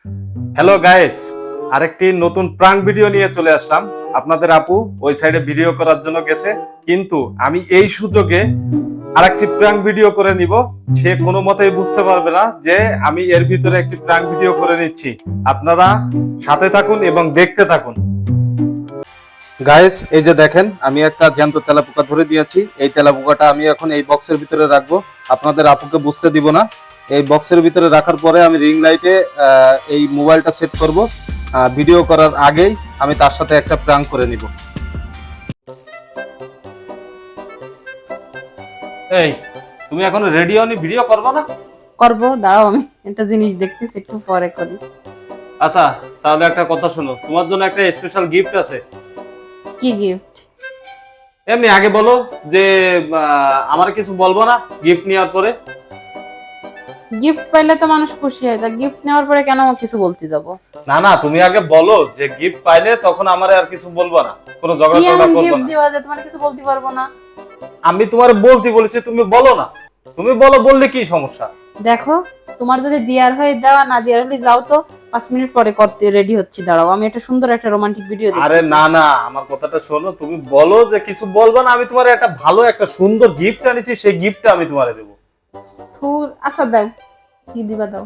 Hello guys, আরেকটি নতুন prank video নিয়ে চলে আসলাম। আপনাদের আপু ওই সাইডে ভিডিও করার জন্য গেছে, কিন্তু আমি এই সুযোগে আরেকটি প্রাঙ্ক ভিডিও করে নিব। সে কোনো মতেই বুঝতে পারবে না যে আমি এর ভিতরে একটি প্রাঙ্ক ভিডিও করে নিচ্ছি। আপনারা সাথে থাকুন এবং দেখতে থাকুন। গাইস, এই যে দেখেন, আমি একটা জ্যান্ত তেলাপোকা ধরে দিয়েছি। এই তেলাপোকাটা আমি এখন এই বক্সের ভিতরে রাখবো। আপনাদের আপুকে বুঝতে দিব না। এই বক্সের ভিতরে রাখার পরে আমি রিং লাইটে এই মোবাইলটা সেট করব। ভিডিও করার আগেই আমি তার সাথে একটা প্রাঙ্ক করে নিব। এই, তুমি এখন রেডি হওনি? ভিডিও করবে না? করবো, দাঁড়াও আমি একটা জিনিস দেখতেছি, একটু পরে করি। আচ্ছা, তাহলে একটা কথা শোনো, তোমার জন্য একটা স্পেশাল গিফট আছে। কি গিফট? এমনি আগে বলো যে আমার কিছু বলবো না গিফট নেওয়ার পরে? গিফট পাইলে তো মানুষ খুশি হয়, তা গিফট নেওয়ার পরে কেন কিছু বলতে যাব? না না, তুমি আগে বলো যে গিফট পাইলে তখন আমারে আর কিছু বলবো না, কোনো ঝগড়া কি টগড়া এমন করবো গিফট না। দিবা যে তোমার কিছু বলতে পারবো না? আমি তোমার বলতে বলেছি, তুমি বলো না। তুমি বলো, বললে কি সমস্যা? দেখো, তোমার যদি দেয়ার হয় দেওয়া, না দেয়ার হলে যাও তো। 5 মিনিট পরে করতে রেডি হচ্ছি, দাঁড়াও আমি একটা সুন্দর একটা রোমান্টিক ভিডিও দেখছি। আরে না না, আমার কথাটা শোনো। তুমি বলো যে কিছু বলবো না, আমি তোমার একটা ভালো একটা সুন্দর গিফট আনিছি, সেই গিফটটা আমি তোমারে দেবো। থুর, আচ্ছা দাও, কি দিবা দাও।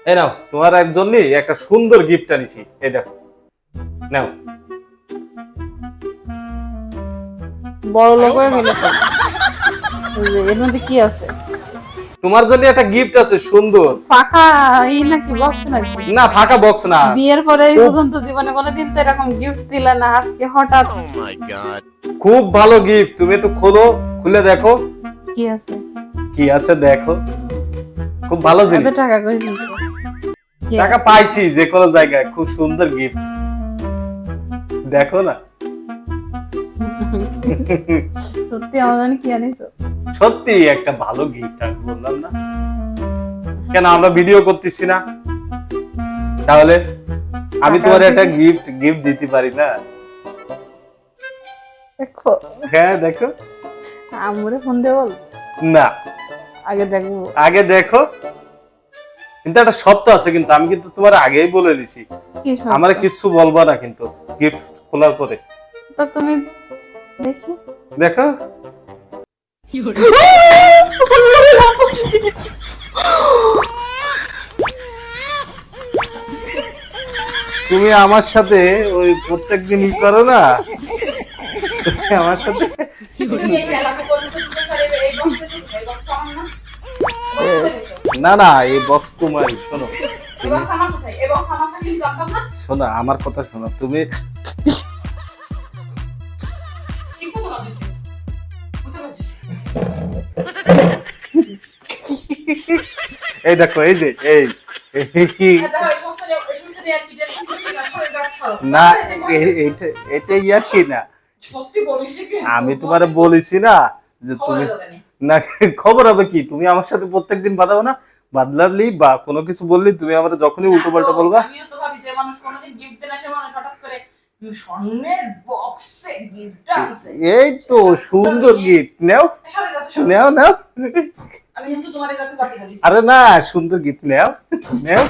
এই নাও, তোমার একজনই একটা সুন্দর গিফট আনিছি, এই দেখো, নাও। বড় লোক হয়ে গেলে তো। এই যে, এর মধ্যে কি আছে? তোমার জন্য একটা গিফট আছে সুন্দর। ফাঁকা এই নাকি বক্স নাকি? না, ফাঁকা বক্স না। বিয়ের পরে এই পর্যন্ত জীবনে কোনোদিন তো এরকম গিফট দিলা না, আজকে হঠাৎ। খুব ভালো গিফট, তুমি একটু খোলো, খুলে দেখো কি আছে? কি আছে দেখো। খুব ভালো এত জিনিস। টাকা কই দিছো? কি টাকা পাইছি যে কোনো জায়গায়, খুব সুন্দর গিফট, দেখো না। সত্যি আমার জানি কি আনিছো? সত্যি একটা ভালো গিফট, আমি বললাম না? কেন আমরা ভিডিও করতেছি না? তাহলে আমি তোমার একটা গিফট দিতে পারি না? দেখো, হ্যাঁ দেখো। আমরে ফোন দিয়ে বল, না, আগে দেখবো। আগে দেখো। কিন্তু একটা শর্ত আছে, কিন্তু আমি কিন্তু তোমার আগেই বলে দিছি, কি শর্ত? আমার কিছু বলবো না কিন্তু গিফট খোলার পরে। তা তুমি দেখি। দেখো। তুমি আমার সাথে ওই প্রত্যেকদিন ই করো না, তুমি আমার সাথে। না না, এই বক্স তোমারই। শোনো, শোনো আমার কথা শোনো। তুমি এই দেখো, এই যে এই না, এটা ইয়ার্কি না। আমি তোমারে বলেছি না যে তুমি না, খবর হবে কি? তুমি আমার সাথে প্রত্যেকদিন বাঁধাবো না? বাদলালি বা কোনো কিছু বললি তুমি আমার যখনই উল্টো পাল্টা বলবা। আমিও তো ভাবি যে মানুষ কোনোদিন গিফট দেয় না, সে মানুষ হঠাৎ করে স্বর্ণের বক্সে গিফট আনছে। এই তো সুন্দর গিফট, নাও নাও নাও। আমি কিন্তু তোমার কাছে যাতে বলিস। আরে না, সুন্দর গিফট নাও নাও।